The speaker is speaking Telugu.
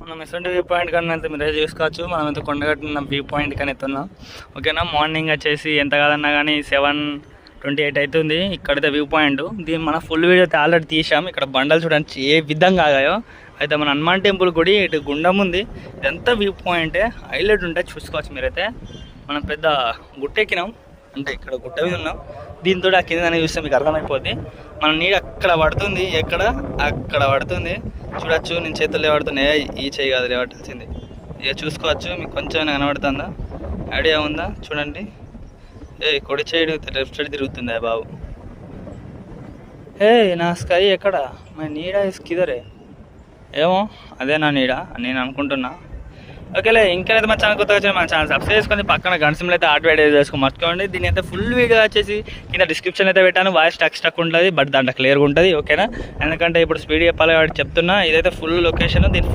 మనం ఎటువంటి వ్యూ పాయింట్ కన్నా అయితే మీరే చూసుకోవచ్చు. మనం అయితే కొండగట్టున్న వ్యూ పాయింట్ కానీ ఎత్తున్నాం. ఓకేనా, మార్నింగ్ వచ్చేసి ఎంత కాదన్నా కానీ 7:28 అవుతుంది. ఇక్కడైతే వ్యూ పాయింట్. దీన్ని మన ఫుల్ వీడియో అయితే ఆల్రెడీ తీసాం. ఇక్కడ బండలు చూడండి ఏ విధంగా ఆగాయో. అయితే మన హనుమాన్ టెంపుల్ గుడి ఇటు గుండం ఉంది. ఇదంతా వ్యూ పాయింటే, హైలైట్ ఉంటాయి, చూసుకోవచ్చు మీరైతే. మనం పెద్ద గుట్టెక్కినాం, అంటే ఇక్కడ గుట్ట మీద ఉన్నాం. దీంతో ఆ కింద చూస్తే మీకు అర్థమైపోద్ది. మన నీడ అక్కడ పడుతుంది, ఎక్కడ అక్కడ పడుతుంది చూడొచ్చు. నేను చేతుల్లో పడుతున్నాయి, ఈ చేయి కాదు లేవట్టాల్సింది. ఇక చూసుకోవచ్చు, మీకు కొంచెం కనబడుతుందా, ఐడియా ఉందా? చూడండి, కొడి సైడ్ లెఫ్ట్ సైడ్ తిరుగుతుంది బాబు. నా స్కై ఎక్కడ, మా నీడ ఇస్కిదరే ఏమో, అదే నా నీడ నేను అనుకుంటున్నా. ఓకేలే, ఇంకైతే మా ఛానల్ కొత్తగా వచ్చి మన ఛానల్ సబ్స్క్రైబ్ చేసుకొని పక్కన గంట సింబల్ అయితే యాక్టివేట్ చేసుకొని మర్చిపోండి. దీని అయితే ఫుల్ వీడియో వచ్చేసి కింద డిస్క్రిప్షన్ అయితే పెట్టాను. వాయిస్ స్టక్ ఉంటుంది, బట్ దాంట్లో క్లియర్గా ఉంటుంది. ఓకేనా, ఎందుకంటే ఇప్పుడు స్పీడ్ చెప్పాలి కాబట్టి చెప్తున్నా. ఇదైతే ఫుల్ లొకేషన్. దీని